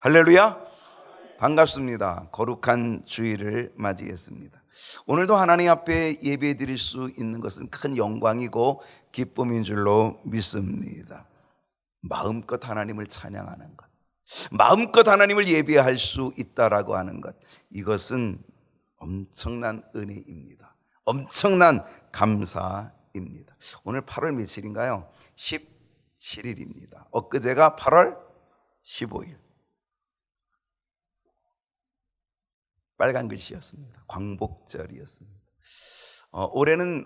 할렐루야, 반갑습니다. 거룩한 주일을 맞이했습니다. 오늘도 하나님 앞에 예배 드릴 수 있는 것은 큰 영광이고 기쁨인 줄로 믿습니다. 마음껏 하나님을 찬양하는 것, 마음껏 하나님을 예배할 수 있다라고 하는 것, 이것은 엄청난 은혜입니다. 엄청난 감사입니다. 오늘 8월 며칠인가요? 17일입니다. 엊그제가 8월 15일. 빨간 글씨였습니다. 광복절이었습니다. 올해는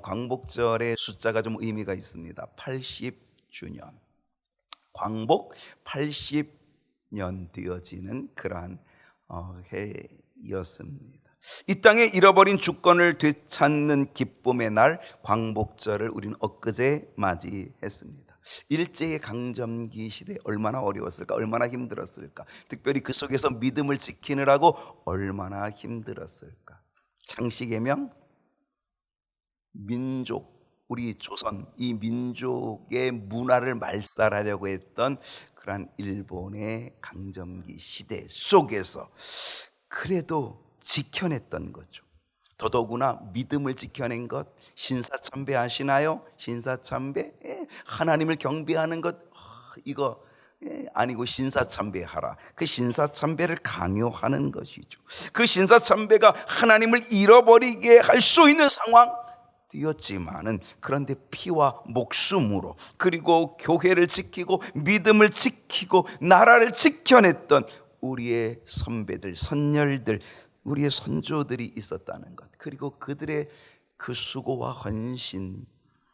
광복절의 숫자가 좀 의미가 있습니다. 80주년. 광복 80년 되어지는 그러한 해였습니다. 이 땅에 잃어버린 주권을 되찾는 기쁨의 날 광복절을 우리는 엊그제 맞이했습니다. 일제의 강점기 시대 얼마나 어려웠을까, 얼마나 힘들었을까, 특별히 그 속에서 믿음을 지키느라고 얼마나 힘들었을까. 창씨개명, 민족, 우리 조선, 이 민족의 문화를 말살하려고 했던 그러한 일본의 강점기 시대 속에서 그래도 지켜냈던 거죠. 더더구나 믿음을 지켜낸 것, 신사참배 아시나요? 신사참배, 하나님을 경배하는 것, 이거 아니고 신사참배하라. 그 신사참배를 강요하는 것이죠. 그 신사참배가 하나님을 잃어버리게 할 수 있는 상황이었지만은, 그런데 피와 목숨으로, 그리고 교회를 지키고 믿음을 지키고 나라를 지켜냈던 우리의 선배들, 선열들, 우리의 선조들이 있었다는 것, 그리고 그들의 그 수고와 헌신,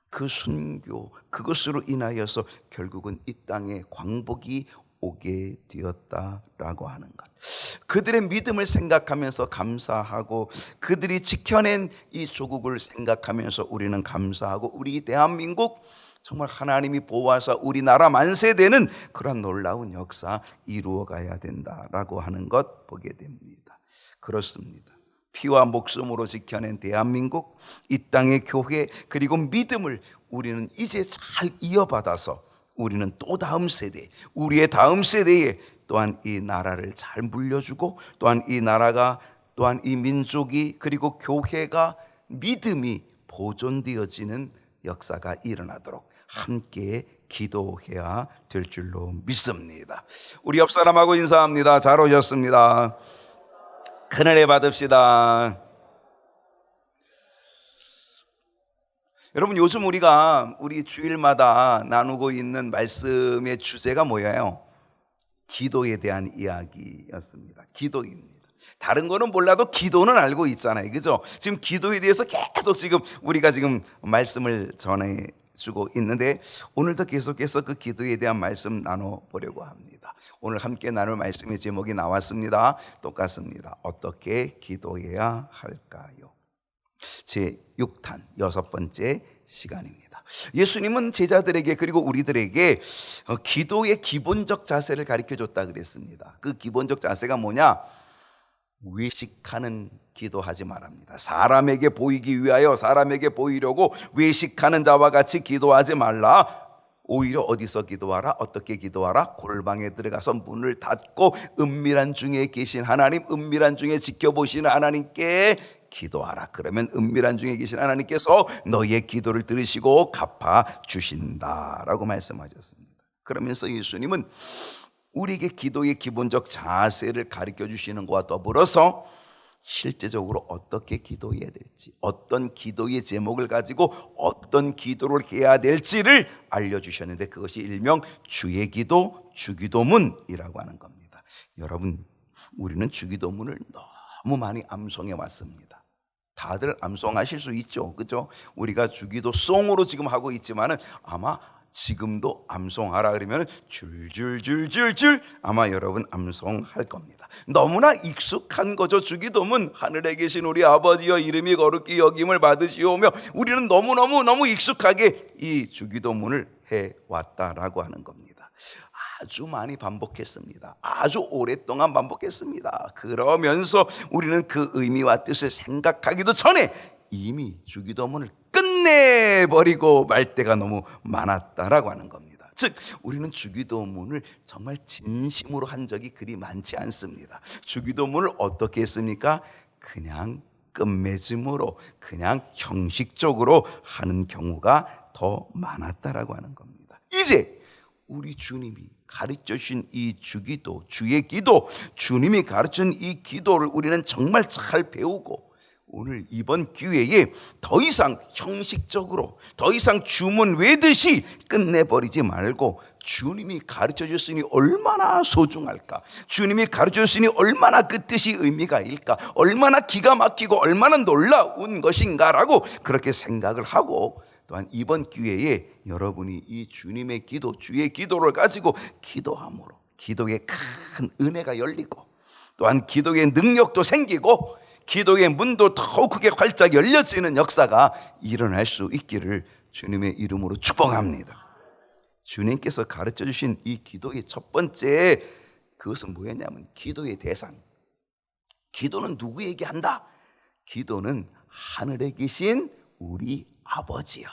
그 순교, 그것으로 인하여서 결국은 이 땅에 광복이 오게 되었다라고 하는 것, 그들의 믿음을 생각하면서 감사하고, 그들이 지켜낸 이 조국을 생각하면서 우리는 감사하고, 우리 대한민국 정말 하나님이 보호하사 우리나라 만세되는 그런 놀라운 역사 이루어가야 된다라고 하는 것 보게 됩니다. 그렇습니다. 피와 목숨으로 지켜낸 대한민국, 이 땅의 교회, 그리고 믿음을 우리는 이제 잘 이어받아서 우리는 또 다음 세대, 우리의 다음 세대에 또한 이 나라를 잘 물려주고, 또한 이 나라가, 또한 이 민족이, 그리고 교회가, 믿음이 보존되어지는 역사가 일어나도록 함께 기도해야 될 줄로 믿습니다. 우리 옆 사람하고 인사합니다. 잘 오셨습니다. 큰은혜 받읍시다. 여러분, 요즘 우리 주일마다 나누고 있는 말씀의 주제가 뭐예요? 기도에 대한 이야기였습니다. 기도입니다. 다른 거는 몰라도 기도는 알고 있잖아요, 그죠? 지금 기도에 대해서 계속 우리가 말씀을 전해주고 있는데, 오늘도 계속해서 그 기도에 대한 말씀 나눠보려고 합니다. 오늘 함께 나눌 말씀의 제목이 나왔습니다. 똑같습니다. 어떻게 기도해야 할까요? 제6탄 6번째 시간입니다. 예수님은 제자들에게, 그리고 우리들에게 기도의 기본적 자세를 가르쳐줬다 그랬습니다. 그 기본적 자세가 뭐냐? 외식하는 기도하지 말랍니다. 사람에게 보이기 위하여, 사람에게 보이려고 외식하는 자와 같이 기도하지 말라. 오히려 어디서 기도하라? 어떻게 기도하라? 골방에 들어가서 문을 닫고 은밀한 중에 계신 하나님, 은밀한 중에 지켜보시는 하나님께 기도하라. 그러면 은밀한 중에 계신 하나님께서 너희의 기도를 들으시고 갚아주신다라고 말씀하셨습니다. 그러면서 예수님은 우리에게 기도의 기본적 자세를 가르쳐 주시는 것과 더불어서 실제적으로 어떻게 기도해야 될지, 어떤 기도의 제목을 가지고 어떤 기도를 해야 될지를 알려주셨는데, 그것이 일명 주의 기도, 주기도문이라고 하는 겁니다. 여러분, 우리는 주기도문을 너무 많이 암송해 왔습니다. 다들 암송하실 수 있죠, 그죠? 우리가 주기도 송으로 지금 하고 있지만은 아마 지금도 암송하라 그러면 줄줄줄줄줄 아마 여러분 암송할 겁니다. 너무나 익숙한 거죠. 주기도문, 하늘에 계신 우리 아버지여 이름이 거룩히 여김을 받으시오며, 우리는 너무너무 익숙하게 이 주기도문을 해왔다라고 하는 겁니다. 아주 많이 반복했습니다. 아주 오랫동안 반복했습니다. 그러면서 우리는 그 의미와 뜻을 생각하기도 전에 이미 주기도문을 끝내버리고 말 때가 너무 많았다라고 하는 겁니다. 즉 우리는 주기도문을 정말 진심으로 한 적이 그리 많지 않습니다. 주기도문을 어떻게 했습니까? 그냥 끝맺음으로, 그냥 형식적으로 하는 경우가 더 많았다라고 하는 겁니다. 이제 우리 주님이 가르쳐 주신 이 주기도, 주의 기도, 주님이 가르친 이 기도를 우리는 정말 잘 배우고, 오늘 이번 기회에 더 이상 형식적으로, 더 이상 주문 외듯이 끝내버리지 말고, 주님이 가르쳐 줬으니 얼마나 소중할까, 주님이 가르쳐 줬으니 얼마나 그 뜻이 의미가 일까, 얼마나 기가 막히고 얼마나 놀라운 것인가라고 그렇게 생각을 하고, 또한 이번 기회에 여러분이 이 주님의 기도, 주의 기도를 가지고 기도함으로 기도에 큰 은혜가 열리고, 또한 기도의 능력도 생기고, 기도의 문도 더욱 크게 활짝 열려지는 역사가 일어날 수 있기를 주님의 이름으로 축복합니다. 주님께서 가르쳐 주신 이 기도의 첫 번째, 그것은 뭐였냐면 기도의 대상. 기도는 누구에게 한다? 기도는 하늘에 계신 우리 아버지요.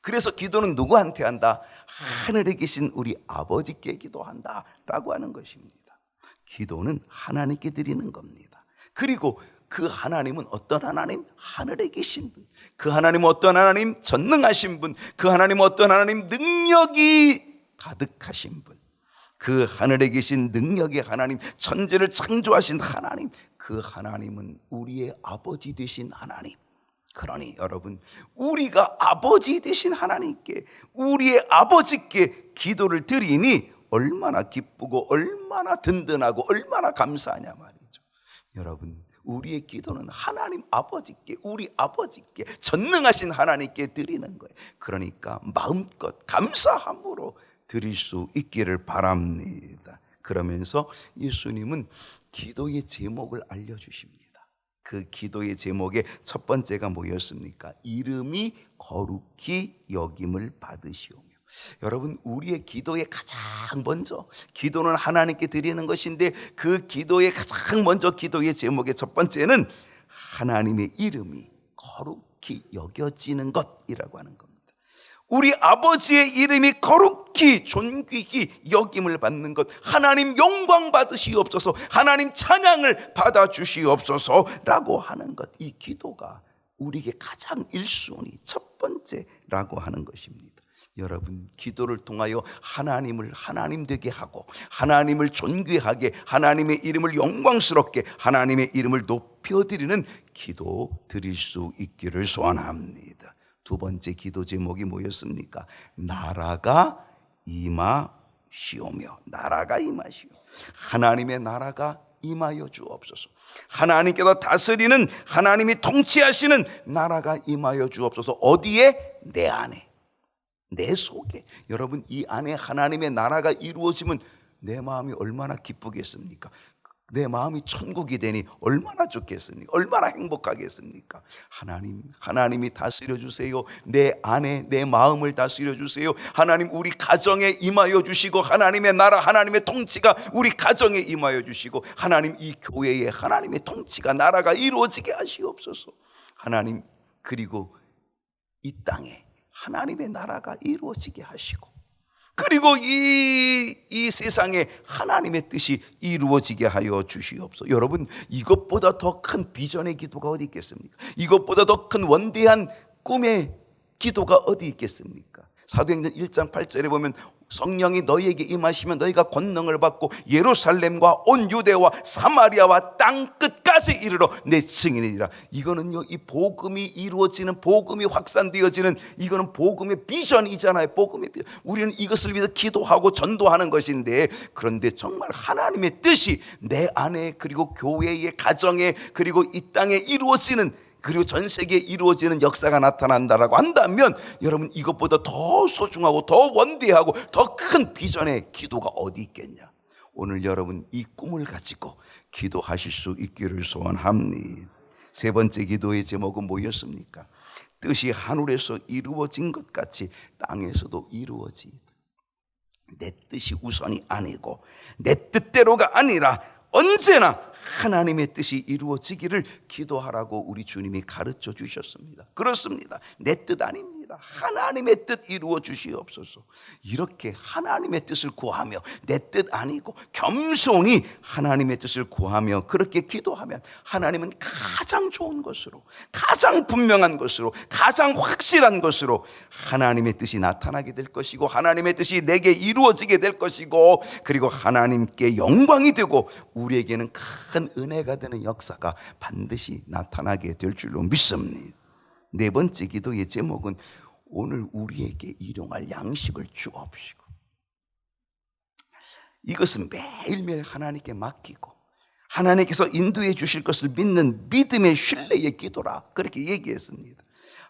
그래서 기도는 누구한테 한다? 하늘에 계신 우리 아버지께 기도한다 라고 하는 것입니다. 기도는 하나님께 드리는 겁니다. 그리고 그 하나님은 어떤 하나님? 하늘에 계신 분. 그 하나님은 어떤 하나님? 전능하신 분. 그 하나님은 어떤 하나님? 능력이 가득하신 분. 그 하늘에 계신 능력의 하나님, 천지를 창조하신 하나님, 그 하나님은 우리의 아버지 되신 하나님. 그러니 여러분, 우리가 아버지 되신 하나님께, 우리의 아버지께 기도를 드리니 얼마나 기쁘고 얼마나 든든하고 얼마나 감사하냐 말이죠. 여러분, 우리의 기도는 하나님 아버지께, 우리 아버지께, 전능하신 하나님께 드리는 거예요. 그러니까 마음껏 감사함으로 드릴 수 있기를 바랍니다. 그러면서 예수님은 기도의 제목을 알려주십니다. 그 기도의 제목의 첫 번째가 뭐였습니까? 이름이 거룩히 여김을 받으시오며. 여러분, 우리의 기도의 가장 먼저, 기도는 하나님께 드리는 것인데, 그 기도의 가장 먼저, 기도의 제목의 첫 번째는 하나님의 이름이 거룩히 여겨지는 것이라고 하는 겁니다. 우리 아버지의 이름이 거룩히 존귀히 여김을 받는 것, 하나님 영광 받으시옵소서, 하나님 찬양을 받아주시옵소서라고 하는 것, 이 기도가 우리에게 가장 1순위, 첫 번째라고 하는 것입니다. 여러분, 기도를 통하여 하나님을 하나님 되게 하고, 하나님을 존귀하게, 하나님의 이름을 영광스럽게, 하나님의 이름을 높여드리는 기도 드릴 수 있기를 소원합니다. 두 번째 기도 제목이 뭐였습니까? 나라가 임하시오며. 나라가 임하시오. 하나님의 나라가 임하여 주옵소서. 하나님께서 다스리는, 하나님이 통치하시는 나라가 임하여 주옵소서. 어디에? 내 안에, 내 속에. 여러분, 이 안에 하나님의 나라가 이루어지면 내 마음이 얼마나 기쁘겠습니까? 내 마음이 천국이 되니 얼마나 좋겠습니까? 얼마나 행복하겠습니까? 하나님이 다스려 주세요. 내 안에 내 마음을 다스려 주세요. 하나님, 우리 가정에 임하여 주시고, 하나님의 나라, 하나님의 통치가 우리 가정에 임하여 주시고, 하나님, 이 교회에 하나님의 통치가, 나라가 이루어지게 하시옵소서. 하나님, 그리고 이 땅에 하나님의 나라가 이루어지게 하시고, 그리고 이 세상에 하나님의 뜻이 이루어지게 하여 주시옵소서. 여러분, 이것보다 더 큰 비전의 기도가 어디 있겠습니까? 이것보다 더 큰 원대한 꿈의 기도가 어디 있겠습니까? 사도행전 1장 8절에 보면 성령이 너희에게 임하시면 너희가 권능을 받고 예루살렘과 온 유대와 사마리아와 땅 끝까지 이르러 내 증인이라. 이거는요, 이 복음이 이루어지는, 복음이 확산되어지는, 이거는 복음의 비전이잖아요. 복음의 비전. 우리는 이것을 위해서 기도하고 전도하는 것인데, 그런데 정말 하나님의 뜻이 내 안에, 그리고 교회의 가정에, 그리고 이 땅에 이루어지는, 그리고 전 세계에 이루어지는 역사가 나타난다라고 한다면, 여러분, 이것보다 더 소중하고 더 원대하고 더 큰 비전의 기도가 어디 있겠냐. 오늘 여러분, 이 꿈을 가지고 기도하실 수 있기를 소원합니다. 세 번째 기도의 제목은 뭐였습니까? 뜻이 하늘에서 이루어진 것 같이 땅에서도 이루어지이다. 내 뜻이 우선이 아니고 내 뜻대로가 아니라 언제나 하나님의 뜻이 이루어지기를 기도하라고 우리 주님이 가르쳐 주셨습니다. 그렇습니다. 내 뜻 아닙니다. 합니다. 하나님의 뜻 이루어 주시옵소서. 이렇게 하나님의 뜻을 구하며 내 뜻 아니고 겸손히 하나님의 뜻을 구하며 그렇게 기도하면 하나님은 가장 좋은 것으로, 가장 분명한 것으로, 가장 확실한 것으로 하나님의 뜻이 나타나게 될 것이고, 하나님의 뜻이 내게 이루어지게 될 것이고, 그리고 하나님께 영광이 되고 우리에게는 큰 은혜가 되는 역사가 반드시 나타나게 될 줄로 믿습니다. 네 번째 기도의 제목은 오늘 우리에게 일용할 양식을 주옵시고. 이것은 매일매일 하나님께 맡기고 하나님께서 인도해 주실 것을 믿는 믿음의 신뢰의 기도라, 그렇게 얘기했습니다.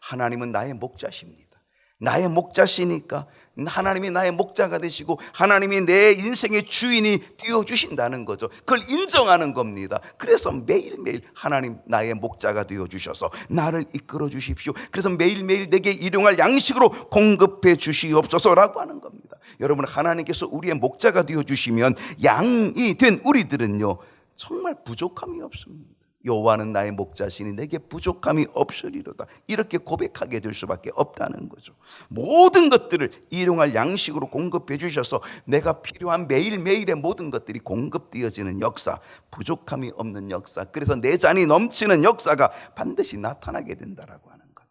하나님은 나의 목자십니다. 나의 목자시니까 하나님이 나의 목자가 되시고 하나님이 내 인생의 주인이 되어주신다는 거죠. 그걸 인정하는 겁니다. 그래서 매일매일 하나님 나의 목자가 되어주셔서 나를 이끌어 주십시오. 그래서 매일매일 내게 일용할 양식으로 공급해 주시옵소서라고 하는 겁니다. 여러분, 하나님께서 우리의 목자가 되어주시면 양이 된 우리들은요 정말 부족함이 없습니다. 여호와는 나의 목자시니 내게 부족함이 없으리로다, 이렇게 고백하게 될 수밖에 없다는 거죠. 모든 것들을 일용할 양식으로 공급해 주셔서 내가 필요한 매일매일의 모든 것들이 공급되어지는 역사, 부족함이 없는 역사, 그래서 내 잔이 넘치는 역사가 반드시 나타나게 된다라고 하는 것.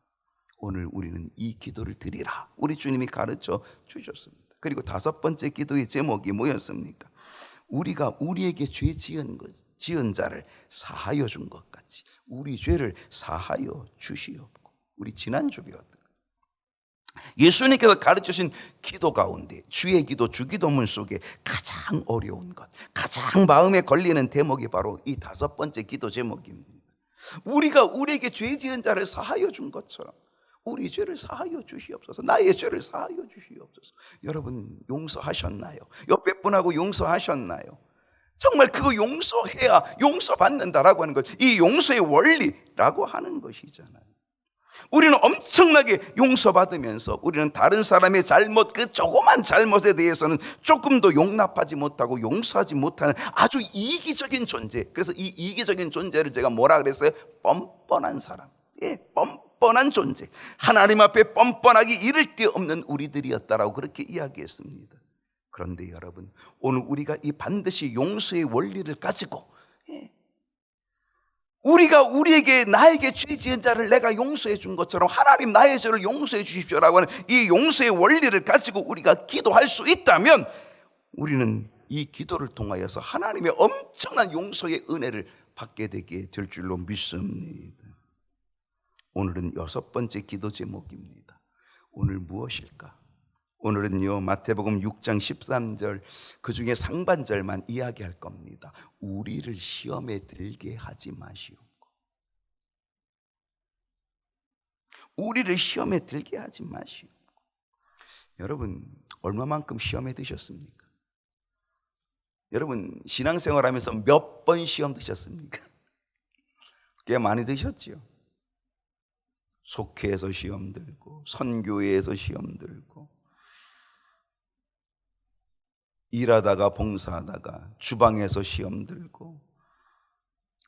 오늘 우리는 이 기도를 드리라, 우리 주님이 가르쳐 주셨습니다. 그리고 다섯 번째 기도의 제목이 뭐였습니까? 우리가 우리에게 죄 지은 자를 사하여 준 것 같이 우리 죄를 사하여 주시옵고. 우리 지난주 배웠던 예수님께서 가르치신 기도 가운데 주의 기도, 주기도문 속에 가장 어려운 것, 가장 마음에 걸리는 대목이 바로 이 다섯 번째 기도 제목입니다. 우리가 우리에게 죄 지은 자를 사하여 준 것처럼 우리 죄를 사하여 주시옵소서. 나의 죄를 사하여 주시옵소서. 여러분 용서하셨나요? 옆에 분하고 용서하셨나요? 정말 그거 용서해야 용서받는다라고 하는 것, 이 용서의 원리라고 하는 것이잖아요. 우리는 엄청나게 용서받으면서 우리는 다른 사람의 잘못, 그 조그만 잘못에 대해서는 조금도 용납하지 못하고 용서하지 못하는 아주 이기적인 존재. 그래서 이 이기적인 존재를 제가 뭐라 그랬어요? 뻔뻔한 사람. 뻔뻔한 존재. 하나님 앞에 뻔뻔하기 이를 데 없는 우리들이었다라고 그렇게 이야기했습니다. 그런데 여러분, 오늘 우리가 이 반드시 용서의 원리를 가지고 우리가 우리에게 나에게 죄 지은 자를 내가 용서해 준 것처럼 하나님 나의 죄를 용서해 주십시오라고 하는 이 용서의 원리를 가지고 우리가 기도할 수 있다면 우리는 이 기도를 통하여서 하나님의 엄청난 용서의 은혜를 받게 되게 될 줄로 믿습니다. 오늘은 여섯 번째 기도 제목입니다. 오늘 무엇일까? 오늘은요 마태복음 6장 13절 그 중에 상반절만 이야기할 겁니다. 우리를 시험에 들게 하지 마시옵고. 우리를 시험에 들게 하지 마시옵고. 여러분 얼마만큼 시험에 드셨습니까? 여러분 신앙생활하면서 몇 번 시험 드셨습니까? 꽤 많이 드셨죠. 속회에서 시험 들고, 선교회에서 시험 들고, 일하다가 봉사하다가 주방에서 시험 들고,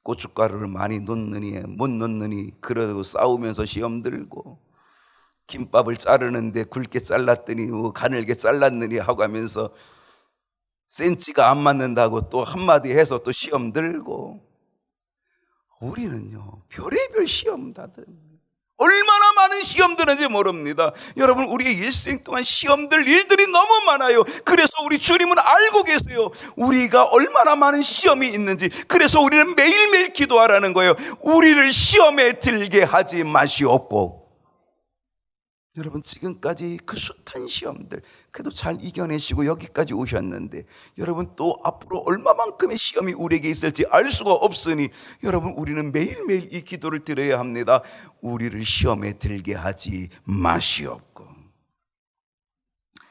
고춧가루를 많이 넣느니 못 넣느니 그러고 싸우면서 시험 들고, 김밥을 자르는데 굵게 잘랐더니 가늘게 잘랐느니 하고 하면서 센치가 안 맞는다고 또 한마디 해서 또 시험 들고. 우리는요 별의별 시험 다 듭니다. 얼마나 많은 시험 드는지 모릅니다. 여러분 우리의 일생 동안 시험 들 일들이 너무 많아요. 그래서 우리 주님은 알고 계세요. 우리가 얼마나 많은 시험이 있는지. 그래서 우리는 매일매일 기도하라는 거예요. 우리를 시험에 들게 하지 마시옵고. 여러분 지금까지 그 숱한 시험들 그래도 잘 이겨내시고 여기까지 오셨는데, 여러분 또 앞으로 얼마만큼의 시험이 우리에게 있을지 알 수가 없으니 여러분 우리는 매일매일 이 기도를 드려야 합니다. 우리를 시험에 들게 하지 마시옵고.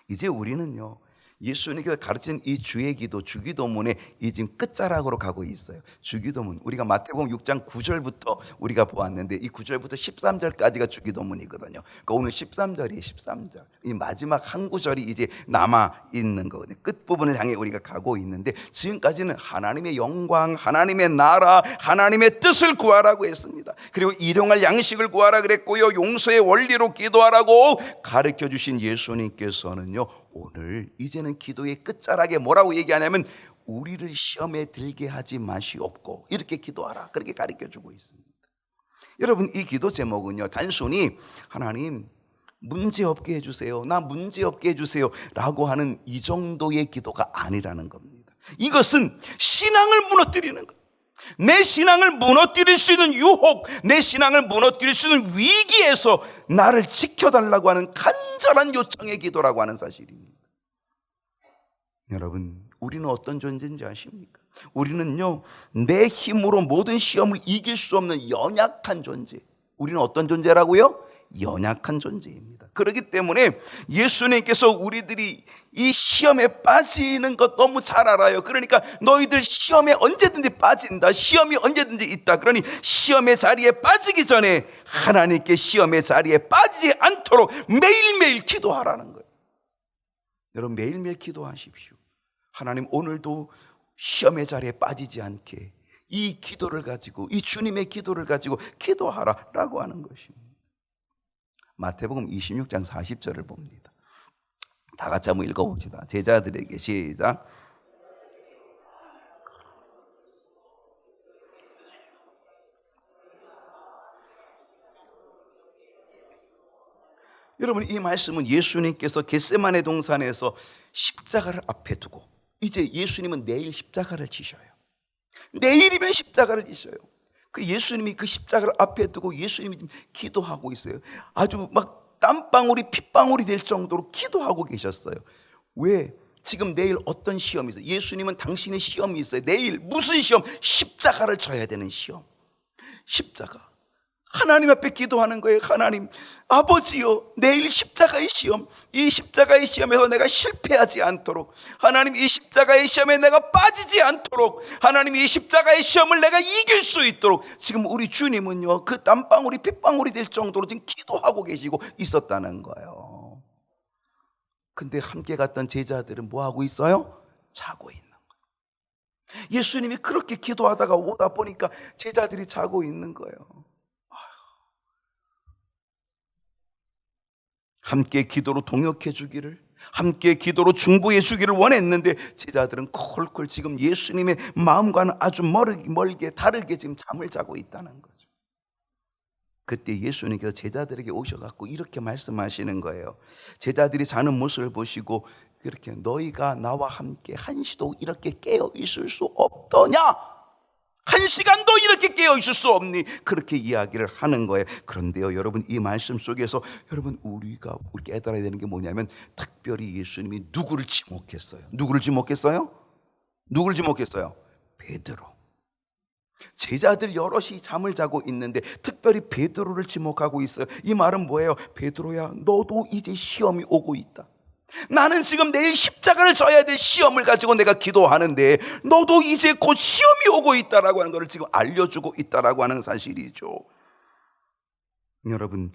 이제 우리는요 예수님께서 가르친 이 주의 기도, 주기도문의 이 지금 끝자락으로 가고 있어요. 주기도문, 우리가 마태복음 6장 9절부터 우리가 보았는데 이 9절부터 13절까지가 주기도문이거든요. 그러니까 오늘 13절이에요. 13절. 이 마지막 한 구절이 이제 남아 있는 거거든요. 끝부분을 향해 우리가 가고 있는데, 지금까지는 하나님의 영광, 하나님의 나라, 하나님의 뜻을 구하라고 했습니다. 그리고 일용할 양식을 구하라 그랬고요, 용서의 원리로 기도하라고 가르쳐 주신 예수님께서는요, 오늘 이제는 기도의 끝자락에 뭐라고 얘기하냐면 우리를 시험에 들게 하지 마시옵고 이렇게 기도하라, 그렇게 가르쳐주고 있습니다. 여러분, 이 기도 제목은요, 단순히 하나님 문제없게 해주세요, 나 문제없게 해주세요 라고 하는 이 정도의 기도가 아니라는 겁니다. 이것은 신앙을 무너뜨리는 것, 내 신앙을 무너뜨릴 수 있는 유혹, 내 신앙을 무너뜨릴 수 있는 위기에서 나를 지켜달라고 하는 간절한 요청의 기도라고 하는 사실입니다. 여러분, 우리는 어떤 존재인지 아십니까? 우리는요, 내 힘으로 모든 시험을 이길 수 없는 연약한 존재. 우리는 어떤 존재라고요? 연약한 존재입니다. 그렇기 때문에 예수님께서 우리들이 이 시험에 빠지는 것 너무 잘 알아요. 그러니까 너희들 시험에 언제든지 빠진다, 시험이 언제든지 있다. 그러니 시험의 자리에 빠지기 전에 하나님께 시험의 자리에 빠지지 않도록 매일매일 기도하라는 거예요. 여러분, 매일매일 기도하십시오. 하나님, 오늘도 시험의 자리에 빠지지 않게 이 기도를 가지고, 이 주님의 기도를 가지고 기도하라라고 하는 것입니다. 마태복음 26장 40절을 봅니다. 다 같이 한번 읽어봅시다. 제자들에게 시작. 여러분, 이 말씀은 예수님께서 겟세마네 동산에서 십자가를 앞에 두고, 이제 예수님은 내일 십자가를 지셔요. 내일이면 십자가를 지셔요. 그 예수님이 그 십자가를 앞에 두고 예수님이 지금 기도하고 있어요. 아주 막 땀방울이 핏방울이 될 정도로 기도하고 계셨어요. 왜? 지금 내일 어떤 시험이 있어요? 예수님은 당신의 시험이 있어요. 내일 무슨 시험? 십자가를 져야 되는 시험. 십자가. 하나님 앞에 기도하는 거예요. 하나님, 아버지요, 내일 십자가의 시험, 이 십자가의 시험에서 내가 실패하지 않도록, 하나님, 이 십자가의 시험에 내가 빠지지 않도록, 하나님, 이 십자가의 시험을 내가 이길 수 있도록. 지금 우리 주님은요, 그 땀방울이 핏방울이 될 정도로 지금 기도하고 계시고 있었다는 거예요. 근데 함께 갔던 제자들은 뭐 하고 있어요? 자고 있는 거예요. 예수님이 그렇게 기도하다가 오다 보니까 제자들이 자고 있는 거예요. 함께 기도로 동역해 주기를, 함께 기도로 중보해 주기를 원했는데 제자들은 콜콜 지금 예수님의 마음과는 아주 멀게 다르게 지금 잠을 자고 있다는 거죠. 그때 예수님께서 제자들에게 오셔갖고 이렇게 말씀하시는 거예요. 제자들이 자는 모습을 보시고 그렇게, 너희가 나와 함께 한시도 이렇게 깨어 있을 수 없더냐? 한 시간도 이렇게 깨어 있을 수 없니? 그렇게 이야기를 하는 거예요. 그런데요, 여러분, 이 말씀 속에서 여러분 우리가 깨달아야 되는 게 뭐냐면, 특별히 예수님이 누구를 지목했어요? 누구를 지목했어요? 누구를 지목했어요? 베드로. 제자들 여럿이 잠을 자고 있는데 특별히 베드로를 지목하고 있어요. 이 말은 뭐예요? 베드로야, 너도 이제 시험이 오고 있다. 나는 지금 내일 십자가를 져야 될 시험을 가지고 내가 기도하는데 너도 이제 곧 시험이 오고 있다라고 하는 것을 지금 알려주고 있다라고 하는 사실이죠. 여러분,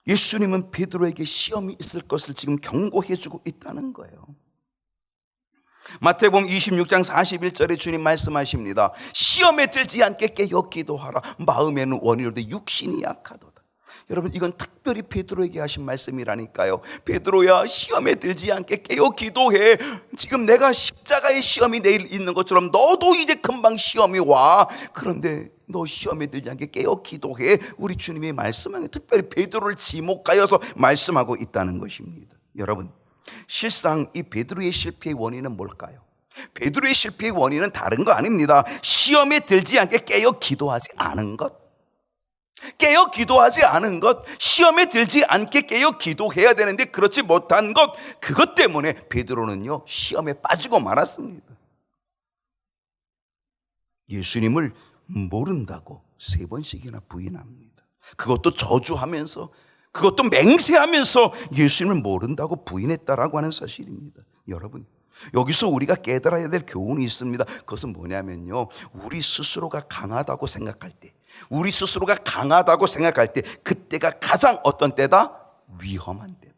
예수님은 베드로에게 시험이 있을 것을 지금 경고해주고 있다는 거예요. 마태복음 26장 41절에 주님 말씀하십니다. 시험에 들지 않게 깨어 기도하라. 마음에는 원이로되 육신이 약하도다. 여러분, 이건 특별히 베드로에게 하신 말씀이라니까요. 베드로야, 시험에 들지 않게 깨어 기도해. 지금 내가 십자가의 시험이 내일 있는 것처럼 너도 이제 금방 시험이 와. 그런데 너 시험에 들지 않게 깨어 기도해. 우리 주님이 말씀하는, 특별히 베드로를 지목하여서 말씀하고 있다는 것입니다. 여러분, 실상 이 베드로의 실패의 원인은 뭘까요? 베드로의 실패의 원인은 다른 거 아닙니다. 시험에 들지 않게 깨어 기도하지 않은 것, 깨어 기도하지 않은 것, 시험에 들지 않게 깨어 기도해야 되는데 그렇지 못한 것, 그것 때문에 베드로는요 시험에 빠지고 말았습니다. 예수님을 모른다고 3번씩이나 부인합니다. 그것도 저주하면서 그것도 맹세하면서 예수님을 모른다고 부인했다라고 하는 사실입니다. 여러분, 여기서 우리가 깨달아야 될 교훈이 있습니다. 그것은 뭐냐면요, 우리 스스로가 강하다고 생각할 때, 우리 스스로가 강하다고 생각할 때, 그때가 가장 어떤 때다? 위험한 때다.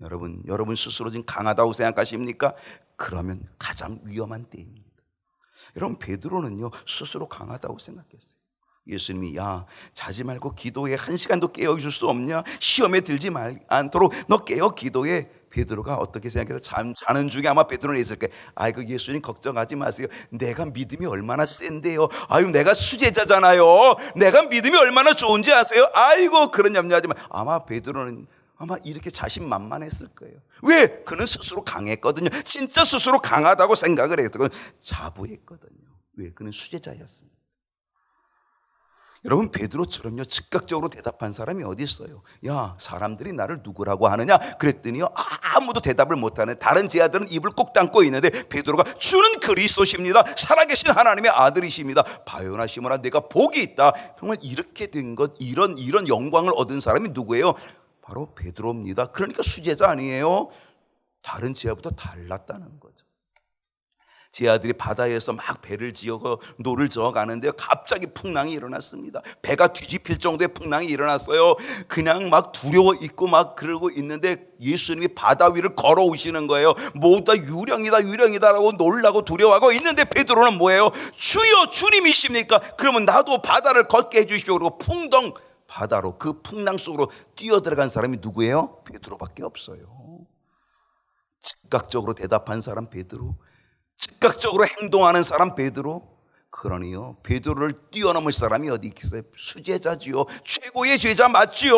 여러분 스스로 지금 강하다고 생각하십니까? 그러면 가장 위험한 때입니다. 여러분, 베드로는요 스스로 강하다고 생각했어요. 예수님이 야, 자지 말고 기도해. 1시간도 깨어 있을 수 없냐? 시험에 들지 않도록 너 깨어 기도해. 베드로가 어떻게 생각해서 자는 중에 아마 베드로는 있을 거예요. 아이고 예수님 걱정하지 마세요. 내가 믿음이 얼마나 센데요. 아유, 내가 수제자잖아요. 내가 믿음이 얼마나 좋은지 아세요? 아이고 그런 염려하지 마. 아마 베드로는 아마 이렇게 자신만만했을 거예요. 왜? 그는 스스로 강했거든요. 진짜 스스로 강하다고 생각을 했거든요. 자부했거든요. 왜? 그는 수제자였습니다. 여러분, 베드로처럼요 즉각적으로 대답한 사람이 어디 있어요? 야, 사람들이 나를 누구라고 하느냐? 그랬더니요 아무도 대답을 못하네. 다른 제자들은 입을 꼭 닫고 있는데 베드로가 주는 그리스도십니다. 살아계신 하나님의 아들이십니다. 바요나 시몬아, 내가 복이 있다. 정말 이렇게 된 것, 이런 영광을 얻은 사람이 누구예요? 바로 베드로입니다. 그러니까 수제자 아니에요? 다른 제자보다 달랐다는 거죠. 제자들이 바다에서 막 배를 지어서 노를 저어 가는데요, 갑자기 풍랑이 일어났습니다. 배가 뒤집힐 정도의 풍랑이 일어났어요. 그냥 막 두려워 있고 막 그러고 있는데 예수님이 바다 위를 걸어오시는 거예요. 모두 다 유령이다라고 놀라고 두려워하고 있는데 베드로는 뭐예요? 주여, 주님이십니까? 그러면 나도 바다를 걷게 해주시오. 그리고 풍덩 바다로, 그 풍랑 속으로 뛰어들어간 사람이 누구예요? 베드로밖에 없어요. 즉각적으로 대답한 사람 베드로, 즉각적으로 행동하는 사람 베드로. 그러니요, 베드로를 뛰어넘을 사람이 어디 있겠어요? 수제자지요. 최고의 제자 맞지요.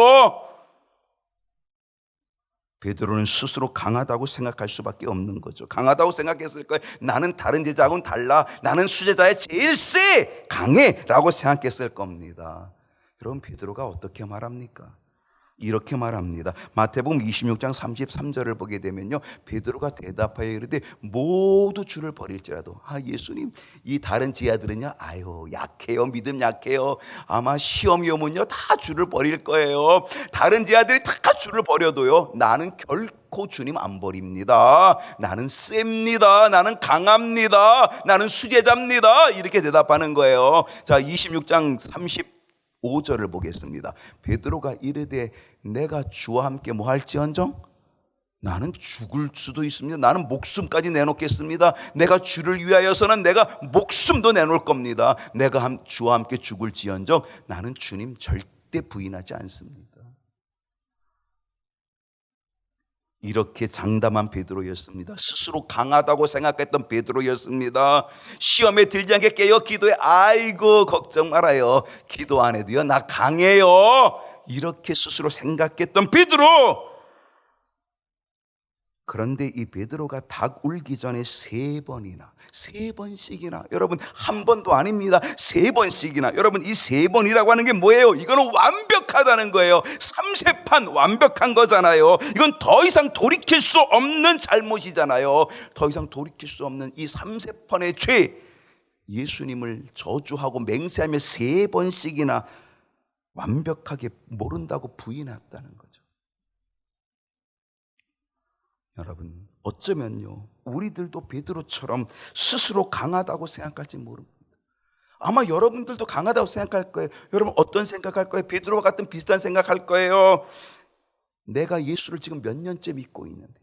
베드로는 스스로 강하다고 생각할 수밖에 없는 거죠. 강하다고 생각했을 거예요. 나는 다른 제자하고는 달라. 나는 수제자의 제일 세, 강해 라고 생각했을 겁니다. 여러분, 베드로가 어떻게 말합니까? 이렇게 말합니다. 마태복음 26장 33절을 보게 되면요, 베드로가 대답하여 이르되 모두 주를 버릴지라도. 예수님, 이 다른 제자들은요 아유 약해요. 믿음 약해요. 아마 시험이 오면요 다 주를 버릴 거예요. 다른 제자들이 다 주를 버려도요 나는 결코 주님 안 버립니다. 나는 셉니다. 나는 강합니다. 나는 수제자입니다. 이렇게 대답하는 거예요. 자, 26장 35절을 보겠습니다. 베드로가 이르되 내가 주와 함께 뭐 할지언정 나는 죽을 수도 있습니다. 나는 목숨까지 내놓겠습니다. 내가 주를 위하여서는 내가 목숨도 내놓을 겁니다. 내가 주와 함께 죽을지언정 나는 주님 절대 부인하지 않습니다. 이렇게 장담한 베드로였습니다. 스스로 강하다고 생각했던 베드로였습니다. 시험에 들지 않게 깨어 기도해. 아이고 걱정 말아요. 기도 안 해도요 나 강해요. 이렇게 스스로 생각했던 베드로. 그런데 이 베드로가 닭 울기 전에 세 번씩이나, 여러분 한 번도 아닙니다. 세 번씩이나. 여러분, 이 세 번이라고 하는 게 뭐예요? 이거는 완벽하다는 거예요. 삼세판 완벽한 거잖아요. 이건 더 이상 돌이킬 수 없는 잘못이잖아요. 더 이상 돌이킬 수 없는 이 삼세판의 죄, 예수님을 저주하고 맹세하며 세 번씩이나 완벽하게 모른다고 부인했다는 거죠. 여러분, 어쩌면요 우리들도 베드로처럼 스스로 강하다고 생각할지 모릅니다. 아마 여러분들도 강하다고 생각할 거예요. 여러분 어떤 생각할 거예요? 베드로와 같은 비슷한 생각할 거예요. 내가 예수를 지금 몇 년째 믿고 있는데,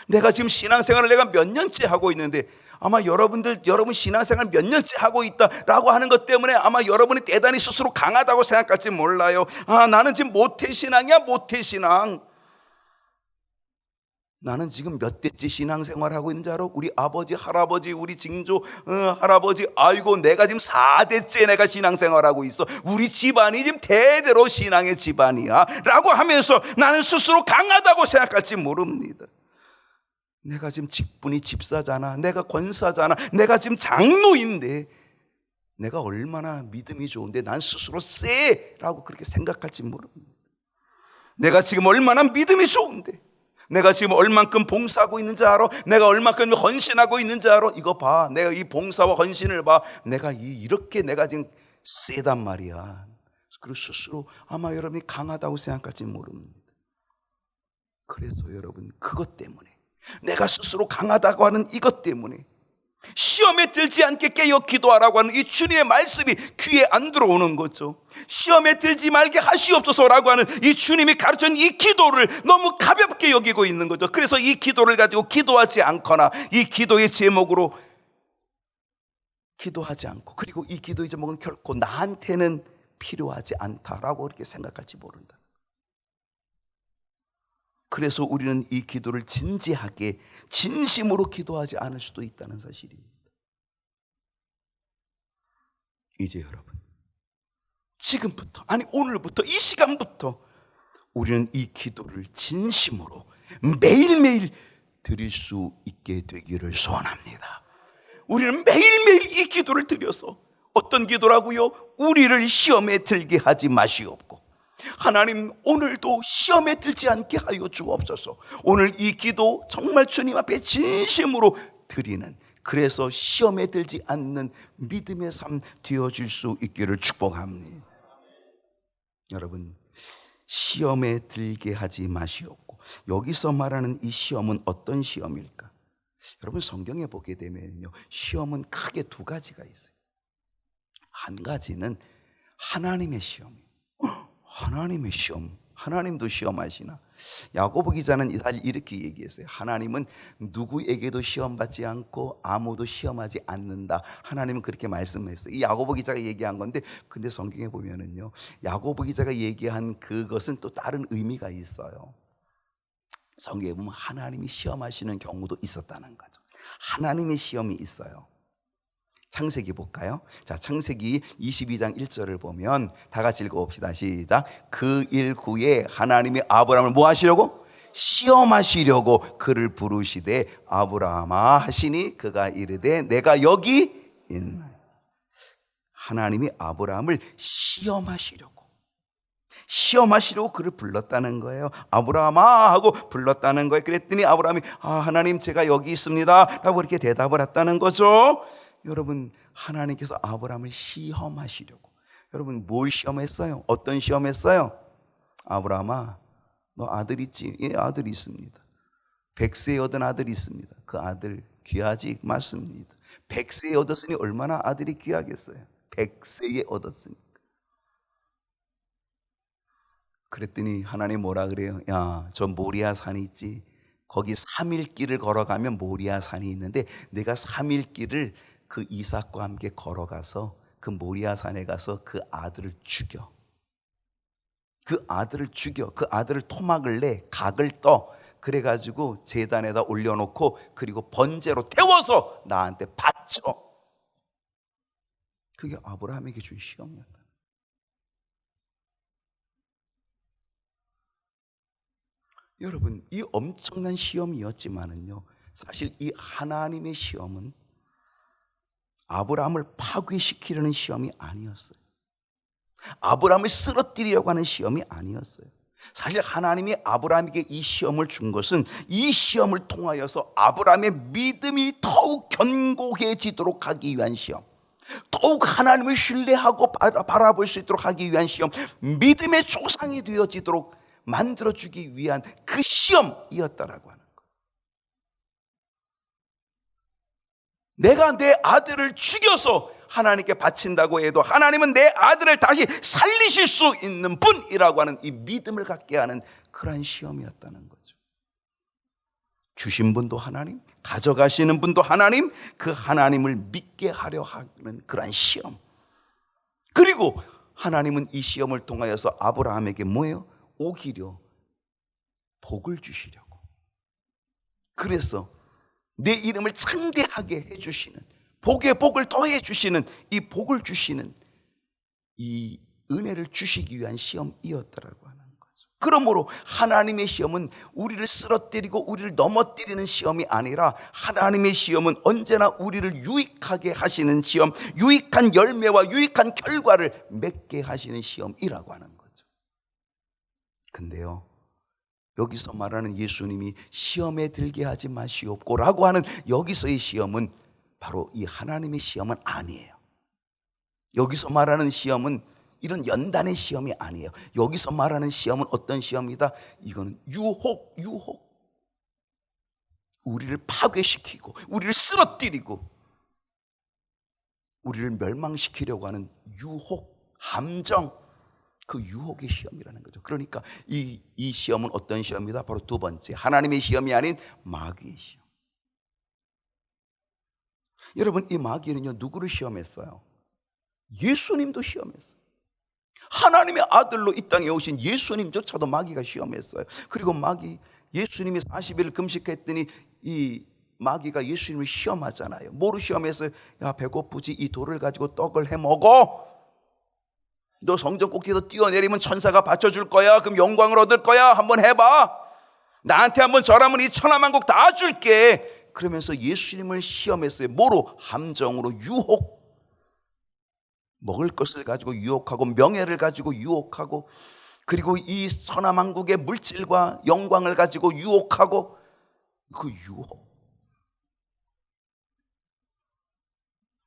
내가 지금 신앙생활을 내가 몇 년째 하고 있는데, 아마 여러분 신앙생활 몇 년째 하고 있다라고 하는 것 때문에 아마 여러분이 대단히 스스로 강하다고 생각할지 몰라요. 나는 지금 모태신앙이야, 모태신앙. 나는 지금 몇 대째 신앙생활 하고 있는지 알아? 우리 아버지, 할아버지, 우리 증조 할아버지, 아이고 내가 지금 4대째 내가 신앙생활 하고 있어. 우리 집안이 지금 대대로 신앙의 집안이야 라고 하면서 나는 스스로 강하다고 생각할지 모릅니다. 내가 지금 직분이 집사잖아, 내가 권사잖아, 내가 지금 장로인데 내가 얼마나 믿음이 좋은데 난 스스로 쎄라고 그렇게 생각할지 모릅니다. 내가 지금 얼마나 믿음이 좋은데, 내가 지금 얼만큼 봉사하고 있는지 알아? 내가 얼만큼 헌신하고 있는지 알아? 이거 봐, 내가 이 봉사와 헌신을 봐. 내가 이렇게 내가 지금 세단 말이야. 그리고 스스로 아마 여러분이 강하다고 생각할지 모릅니다. 그래서 여러분, 그것 때문에, 내가 스스로 강하다고 하는 이것 때문에 시험에 들지 않게 깨어 기도하라고 하는 이 주님의 말씀이 귀에 안 들어오는 거죠. 시험에 들지 말게 하시옵소서라고 하는 이 주님이 가르친 이 기도를 너무 가볍게 여기고 있는 거죠. 그래서 이 기도를 가지고 기도하지 않거나 이 기도의 제목으로 기도하지 않고, 그리고 이 기도의 제목은 결코 나한테는 필요하지 않다라고 그렇게 생각할지 모른다. 그래서 우리는 이 기도를 진지하게 진심으로 기도하지 않을 수도 있다는 사실입니다. 이제 여러분, 지금부터, 아니 오늘부터, 이 시간부터 우리는 이 기도를 진심으로 매일매일 드릴 수 있게 되기를 소원합니다. 우리는 매일매일 이 기도를 드려서, 어떤 기도라고요? 우리를 시험에 들게 하지 마시옵고, 하나님 오늘도 시험에 들지 않게 하여 주옵소서. 오늘 이 기도 정말 주님 앞에 진심으로 드리는, 그래서 시험에 들지 않는 믿음의 삶 되어질 수 있기를 축복합니다. 여러분, 시험에 들게 하지 마시옵고, 여기서 말하는 이 시험은 어떤 시험일까? 여러분, 성경에 보게 되면요, 시험은 크게 두 가지가 있어요. 한 가지는 하나님의 시험이에요. 하나님의 시험, 하나님도 시험하시나? 야고보 기자는 사실 이렇게 얘기했어요. 하나님은 누구에게도 시험받지 않고 아무도 시험하지 않는다. 하나님은 그렇게 말씀했어요. 이 야고보 기자가 얘기한 건데, 근데 성경에 보면은요, 야고보 기자가 얘기한 그것은 또 다른 의미가 있어요. 성경에 보면 하나님이 시험하시는 경우도 있었다는 거죠. 하나님의 시험이 있어요. 창세기 볼까요? 자, 창세기 22장 1절을 보면 다 같이 읽어봅시다. 시작. 그 일 후에 하나님이 아브라함을 뭐 하시려고? 시험하시려고 그를 부르시되 아브라함아 하시니 그가 이르되 내가 여기 있나이다. 하나님이 아브라함을 시험하시려고 그를 불렀다는 거예요. 아브라함아 하고 불렀다는 거예요. 그랬더니 아브라함이 하나님 제가 여기 있습니다 라고 그렇게 대답을 했다는 거죠. 여러분, 하나님께서 아브라함을 시험하시려고, 여러분 뭘 시험했어요? 어떤 시험했어요? 아브라함아 너 아들 있지? 예, 아들이 있습니다. 100세에 얻은 아들이 있습니다. 그 아들 귀하지? 맞습니다. 100세에 얻었으니 얼마나 아들이 귀하겠어요? 100세에 얻었으니까. 그랬더니 하나님 뭐라 그래요? 야, 저 모리아 산이 있지? 거기 3일 길을 걸어가면 모리아 산이 있는데 내가 3일 길을 그 이삭과 함께 걸어가서 그 모리아 산에 가서 그 아들을 죽여. 그 아들을 죽여. 그 아들을 토막을 내, 각을 떠. 그래가지고 제단에다 올려놓고 그리고 번제로 태워서 나한테 바쳐. 그게 아브라함에게 준 시험이었다. 여러분, 이 엄청난 시험이었지만은요, 사실 이 하나님의 시험은 아브라함을 파괴시키려는 시험이 아니었어요. 아브라함을 쓰러뜨리려고 하는 시험이 아니었어요. 사실 하나님이 아브라함에게 이 시험을 준 것은 이 시험을 통하여서 아브라함의 믿음이 더욱 견고해지도록 하기 위한 시험, 더욱 하나님을 신뢰하고 바라볼 수 있도록 하기 위한 시험, 믿음의 조상이 되어지도록 만들어주기 위한 그 시험이었다라고 하는 거예요. 내가 내 아들을 죽여서 하나님께 바친다고 해도 하나님은 내 아들을 다시 살리실 수 있는 분이라고 하는 이 믿음을 갖게 하는 그러한 시험이었다는 거죠. 주신 분도 하나님, 가져가시는 분도 하나님, 그 하나님을 믿게 하려 하는 그러한 시험. 그리고 하나님은 이 시험을 통하여서 아브라함에게 뭐예요? 오히려 복을 주시려고. 그래서 내 이름을 창대하게 해주시는, 복의 복을 더해 주시는, 이 복을 주시는 이 은혜를 주시기 위한 시험이었다라고 하는 거죠. 그러므로 하나님의 시험은 우리를 쓰러뜨리고 우리를 넘어뜨리는 시험이 아니라 하나님의 시험은 언제나 우리를 유익하게 하시는 시험, 유익한 열매와 유익한 결과를 맺게 하시는 시험이라고 하는 거죠. 근데요, 여기서 말하는 예수님이 시험에 들게 하지 마시옵고 라고 하는 여기서의 시험은 바로 이 하나님의 시험은 아니에요. 여기서 말하는 시험은 이런 연단의 시험이 아니에요. 여기서 말하는 시험은 어떤 시험이다? 이거는 유혹. 우리를 파괴시키고 우리를 쓰러뜨리고 우리를 멸망시키려고 하는 유혹, 함정, 그 유혹의 시험이라는 거죠. 그러니까 이 시험은 어떤 시험이다? 바로 두 번째, 하나님의 시험이 아닌 마귀의 시험. 여러분, 이 마귀는요, 누구를 시험했어요? 예수님도 시험했어요. 하나님의 아들로 이 땅에 오신 예수님조차도 마귀가 시험했어요. 그리고 예수님이 40일 금식했더니 이 마귀가 예수님을 시험하잖아요. 뭐로 시험했어요? 야, 배고프지? 이 돌을 가지고 떡을 해 먹어. 너 성전 꼭대기에서 뛰어내리면 천사가 받쳐줄 거야. 그럼 영광을 얻을 거야. 한번 해봐. 나한테 한번 절하면 이 천하만국 다 줄게. 그러면서 예수님을 시험했어요. 뭐로? 함정으로, 유혹. 먹을 것을 가지고 유혹하고 명예를 가지고 유혹하고 그리고 이 천하만국의 물질과 영광을 가지고 유혹하고 그 유혹.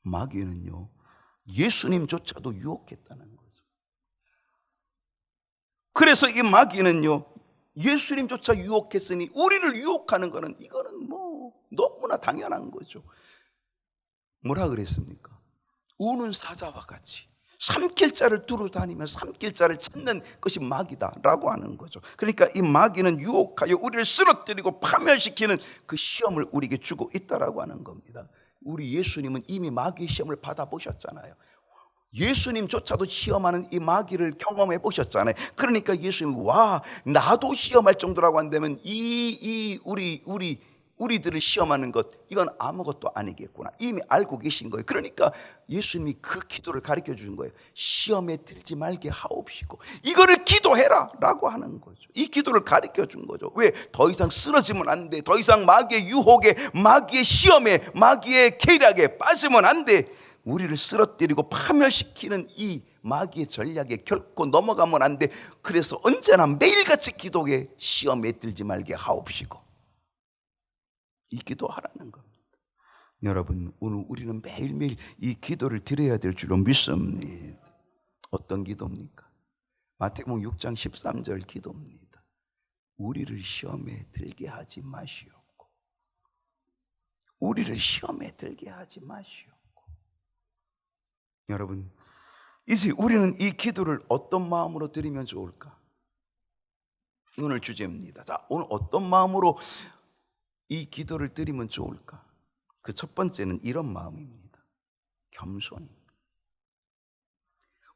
마귀는요, 예수님조차도 유혹했다는 거죠. 그래서 이 마귀는요, 예수님조차 유혹했으니 우리를 유혹하는 거는 이거는 뭐 너무나 당연한 거죠. 뭐라 그랬습니까? 우는 사자와 같이 삼킬자를 두루 다니며 삼킬자를 찾는 것이 마귀다라고 하는 거죠. 그러니까 이 마귀는 유혹하여 우리를 쓰러뜨리고 파멸시키는 그 시험을 우리에게 주고 있다라고 하는 겁니다. 우리 예수님은 이미 마귀의 시험을 받아보셨잖아요. 예수님조차도 시험하는 이 마귀를 경험해 보셨잖아요. 그러니까 예수님이 와, 나도 시험할 정도라고 한다면 우리들을 시험하는 것, 이건 아무것도 아니겠구나. 이미 알고 계신 거예요. 그러니까 예수님이 그 기도를 가르쳐 주신 거예요. 시험에 들지 말게 하옵시고 이거를 기도해라 라고 하는 거죠. 이 기도를 가르쳐 준 거죠. 왜? 더 이상 쓰러지면 안 돼. 더 이상 마귀의 유혹에, 마귀의 시험에, 마귀의 계략에 빠지면 안 돼. 우리를 쓰러뜨리고 파멸시키는 이 마귀의 전략에 결코 넘어가면 안 돼. 그래서 언제나 매일같이 기도에 시험에 들지 말게 하옵시고 이 기도하라는 겁니다. 여러분, 오늘 우리는 매일매일 이 기도를 드려야 될 줄로 믿습니다. 어떤 기도입니까? 마태복음 6장 13절 기도입니다. 우리를 시험에 들게 하지 마시옵고 우리를 시험에 들게 하지 마시옵고. 여러분, 이제 우리는 이 기도를 어떤 마음으로 드리면 좋을까? 오늘 주제입니다. 자, 오늘 어떤 마음으로 이 기도를 드리면 좋을까? 그 첫 번째는 이런 마음입니다. 겸손입니다.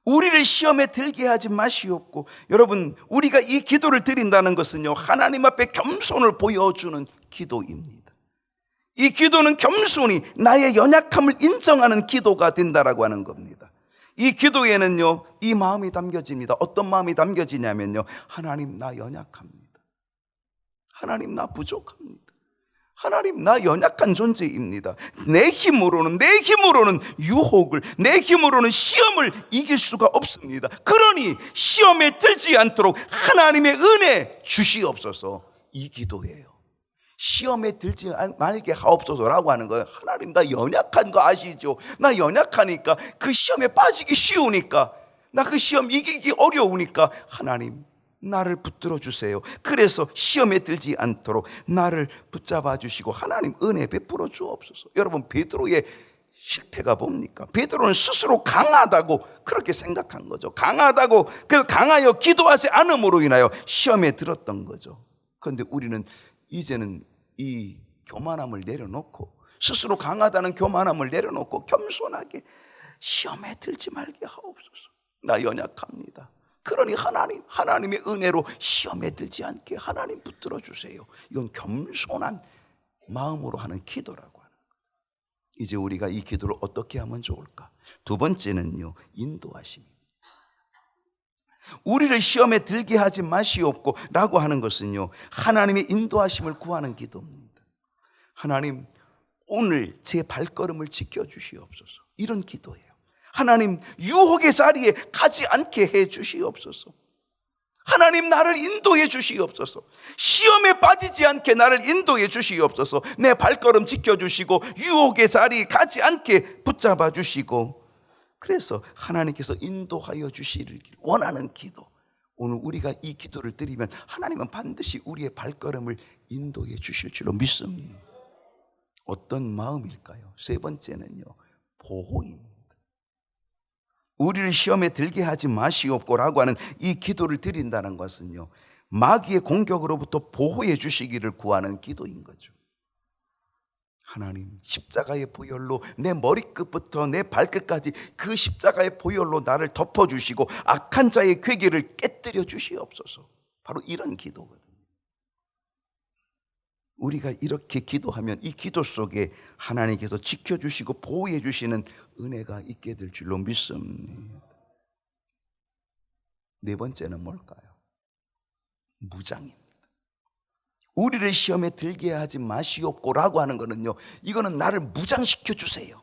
우리를 시험에 들게 하지 마시옵고. 여러분, 우리가 이 기도를 드린다는 것은요, 하나님 앞에 겸손을 보여주는 기도입니다. 이 기도는 겸손히 나의 연약함을 인정하는 기도가 된다라고 하는 겁니다. 이 기도에는요, 이 마음이 담겨집니다. 어떤 마음이 담겨지냐면요, 하나님, 나 연약합니다. 하나님, 나 부족합니다. 하나님, 나 연약한 존재입니다. 내 힘으로는 유혹을, 내 힘으로는 시험을 이길 수가 없습니다. 그러니 시험에 들지 않도록 하나님의 은혜 주시옵소서. 이 기도예요. 시험에 들지 말게 하옵소서라고 하는 거예요. 하나님, 나 연약한 거 아시죠? 나 연약하니까, 그 시험에 빠지기 쉬우니까, 나 그 시험 이기기 어려우니까 하나님, 나를 붙들어 주세요. 그래서 시험에 들지 않도록 나를 붙잡아 주시고 하나님 은혜 베풀어 주옵소서. 여러분, 베드로의 실패가 뭡니까? 베드로는 스스로 강하다고 그렇게 생각한 거죠. 강하다고, 그 강하여 기도하지 않음으로 인하여 시험에 들었던 거죠. 그런데 우리는 이제는 이 교만함을 내려놓고, 스스로 강하다는 교만함을 내려놓고 겸손하게 시험에 들지 말게 하옵소서. 나 연약합니다. 그러니 하나님의 은혜로 시험에 들지 않게 하나님 붙들어 주세요. 이건 겸손한 마음으로 하는 기도라고 하는 거예요. 이제 우리가 이 기도를 어떻게 하면 좋을까? 두 번째는요, 인도하심입니다. 우리를 시험에 들게 하지 마시옵고 라고 하는 것은요, 하나님의 인도하심을 구하는 기도입니다. 하나님, 오늘 제 발걸음을 지켜주시옵소서. 이런 기도예요. 하나님, 유혹의 자리에 가지 않게 해 주시옵소서. 하나님, 나를 인도해 주시옵소서. 시험에 빠지지 않게 나를 인도해 주시옵소서. 내 발걸음 지켜주시고 유혹의 자리에 가지 않게 붙잡아 주시고, 그래서 하나님께서 인도하여 주시길 원하는 기도, 오늘 우리가 이 기도를 드리면 하나님은 반드시 우리의 발걸음을 인도해 주실 줄로 믿습니다. 어떤 마음일까요? 세 번째는요, 보호입니다. 우리를 시험에 들게 하지 마시옵고라고 하는 이 기도를 드린다는 것은요, 마귀의 공격으로부터 보호해 주시기를 구하는 기도인 거죠. 하나님, 십자가의 보혈로 내 머리끝부터 내 발끝까지 그 십자가의 보혈로 나를 덮어주시고 악한 자의 괴계를 깨뜨려 주시옵소서. 바로 이런 기도거든요. 우리가 이렇게 기도하면 이 기도 속에 하나님께서 지켜주시고 보호해 주시는 은혜가 있게 될 줄로 믿습니다. 네 번째는 뭘까요? 무장입니다. 우리를 시험에 들게 하지 마시옵고라고 하는 거는요, 이거는 나를 무장시켜 주세요.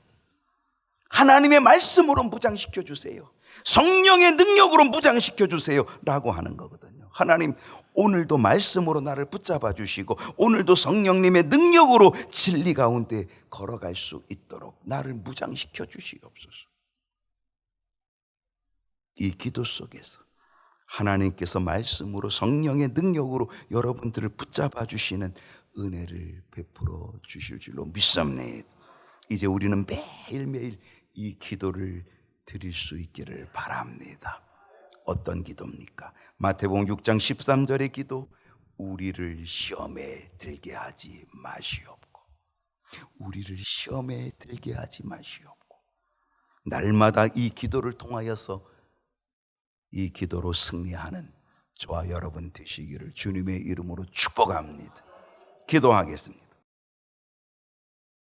하나님의 말씀으로 무장시켜 주세요. 성령의 능력으로 무장시켜 주세요 라고 하는 거거든요. 하나님, 오늘도 말씀으로 나를 붙잡아 주시고 오늘도 성령님의 능력으로 진리 가운데 걸어갈 수 있도록 나를 무장시켜 주시옵소서. 이 기도 속에서 하나님께서 말씀으로 성령의 능력으로 여러분들을 붙잡아 주시는 은혜를 베풀어 주실 줄로 믿습니다. 이제 우리는 매일매일 이 기도를 드릴 수 있기를 바랍니다. 어떤 기도입니까? 마태복음 6장 13절의 기도, 우리를 시험에 들게 하지 마시옵고, 우리를 시험에 들게 하지 마시옵고. 날마다 이 기도를 통하여서 이 기도로 승리하는 저와 여러분 되시기를 주님의 이름으로 축복합니다. 기도하겠습니다.